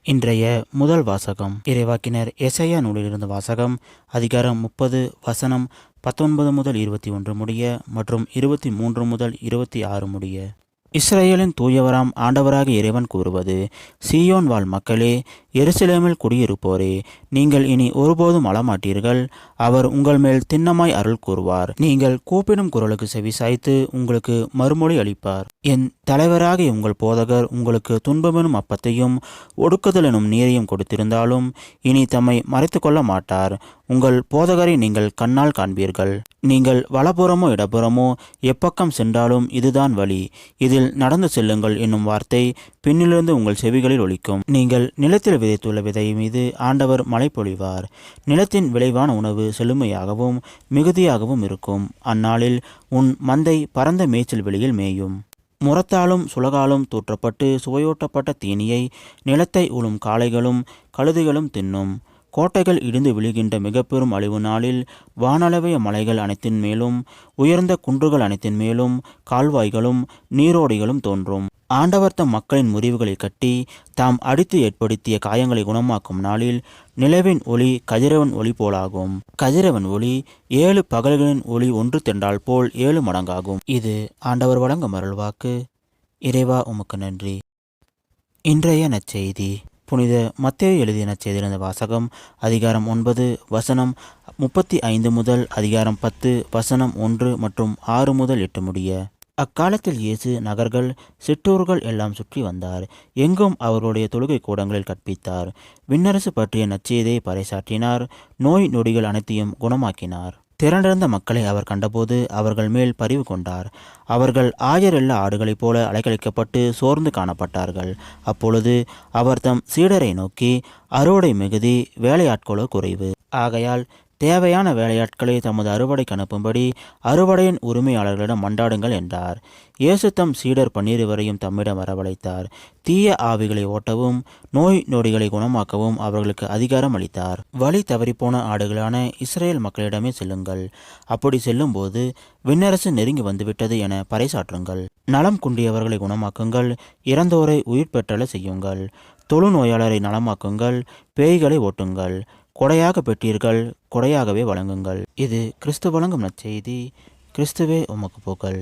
இன்றைய முதல் வாசகம் இறைவாக்கினர் எசையா நூலிலிருந்து வாசகம். அதிகாரம் 30 வசனம் 19 முதல் 21 முடிய மற்றும் 23 முதல் 26 முடிய. இஸ்ரவேலின் தூயவராம் ஆண்டவராக இறைவன் கூறுவது: சீயோன் வாழ் மக்களே, எருசலேமில் குடியிருப்போரே, நீங்கள் இனி ஒருபோதும் அழமாட்டீர்கள். அவர் உங்கள் மேல் திண்ணமாய் அருள் கூறுவார். நீங்கள் கூப்பிடும் குரலுக்கு செவி சாய்த்து உங்களுக்கு மறுமொழி அளிப்பார். என் தலைவராகிய உங்கள் போதகர் உங்களுக்கு துன்பமெனும் அப்பத்தையும் ஒடுக்குதல் எனும் நீரையும் கொடுத்திருந்தாலும் இனி தம்மை மறைத்து கொள்ள மாட்டார். உங்கள் போதகரை நீங்கள் கண்ணால் காண்பீர்கள். நீங்கள் வலப்புறமோ இடப்புறமோ எப்பக்கம் சென்றாலும் இதுதான் வழி, இதில் நடந்து செல்லுங்கள் என்னும் வார்த்தை பின்னிலிருந்து உங்கள் செவிகளில் ஒலிக்கும். நீங்கள் நிலத்தில் விதைத்துள்ள விதை மீது ஆண்டவர் மழை பொழிவார். நிலத்தின் விளைவான உணவு செழுமையாகவும் மிகுதியாகவும் இருக்கும். அந்நாளில் உன் மந்தை பரந்த மேய்ச்சல் வெளியில் மேயும். முரத்தாலும் சுளகாலும் தூற்றப்பட்டு சுவையூட்டப்பட்ட தீனியை நிலத்தை உழும் காளைகளும் கழுதைகளும் தின்னும். கோட்டைகள் இடிந்து விழுகின்ற மிக பெரும் அழிவு நாளில் வானளவைய மலைகள் அனைத்தின் மேலும் உயர்ந்த குன்றுகள் அனைத்தின் மேலும் கால்வாய்களும் நீரோடிகளும் தோன்றும். ஆண்டவர் தம் மக்களின் முறிவுகளை கட்டி தாம் அடித்து ஏற்படுத்திய காயங்களை குணமாக்கும் நாளில் நிலவின் ஒளி கதிரவன் ஒளி போலாகும். கதிரவன் ஒளி 7 பகல்களின் ஒளி ஒன்று திரண்டால் போல் 7 மடங்காகும். இது ஆண்டவர் வழங்கும் அருள்வாக்கு. இறைவா உமக்கு நன்றி. இன்றைய நற்செய்தி புனித மத்தேயு எழுதிய நற்செய்தியிலிருந்து வாசகம். அதிகாரம் 9 வசனம் 35 முதல் அதிகாரம் 10 வசனம் 1 மற்றும் 6 முதல் 8 முடிய. அக்காலத்தில் இயேசு நகர்கள் சிற்றூர்கள் எல்லாம் சுற்றி வந்தார். எங்கும் அவர்களுடைய தொழுகை கூடங்களில் கற்பித்தார். விண்ணரசு பற்றிய நற்செய்தியை பறைசாற்றினார். நோய் நொடிகள் அனைத்தையும் குணமாக்கினார். திரண்டிருந்த மக்களை அவர் கண்டபோது அவர்கள் மேல் பரிவு கொண்டார். அவர்கள் ஆயரெல்ல ஆடுகளைப் போல அலைக்கழிக்கப்பட்டு சோர்ந்து காணப்பட்டார்கள். அப்பொழுது அவர் தம் சீடரை நோக்கி, அறுவடை மிகுதி, வேலையாட்களோ குறைவு. ஆகையால் தேவையான வேலையாட்களை தமது அறுவடைக்கு அனுப்பும்படி அறுவடையின் உரிமையாளர்களிடம் மன்றாடுங்கள் என்றார். இயேசு தம் சீடர் 12 தம்மிடம் வரவழைத்தார். தீய ஆவிகளை ஓட்டவும் நோய் நொடிகளை குணமாக்கவும் அவர்களுக்கு அதிகாரம் அளித்தார். வழி தவறிப்போன ஆடுகளான இஸ்ரேல் மக்களிடமே செல்லுங்கள். அப்படி செல்லும்போது விண்ணரசு நெருங்கி வந்துவிட்டது என பறைசாற்றுங்கள். நலம் குன்றியவர்களை குணமாக்குங்கள். இறந்தோரை உயிர் பெற்றல செய்யுங்கள். தொழுநோயாளரை நலமாக்குங்கள். பேய்களை ஓட்டுங்கள். கொடையாக பெற்றீர்கள், கொடையாகவே வழங்குங்கள். இது கிறிஸ்து வழங்கும் நற்செய்தி. கிறிஸ்துவே உமக்கு புகழ்.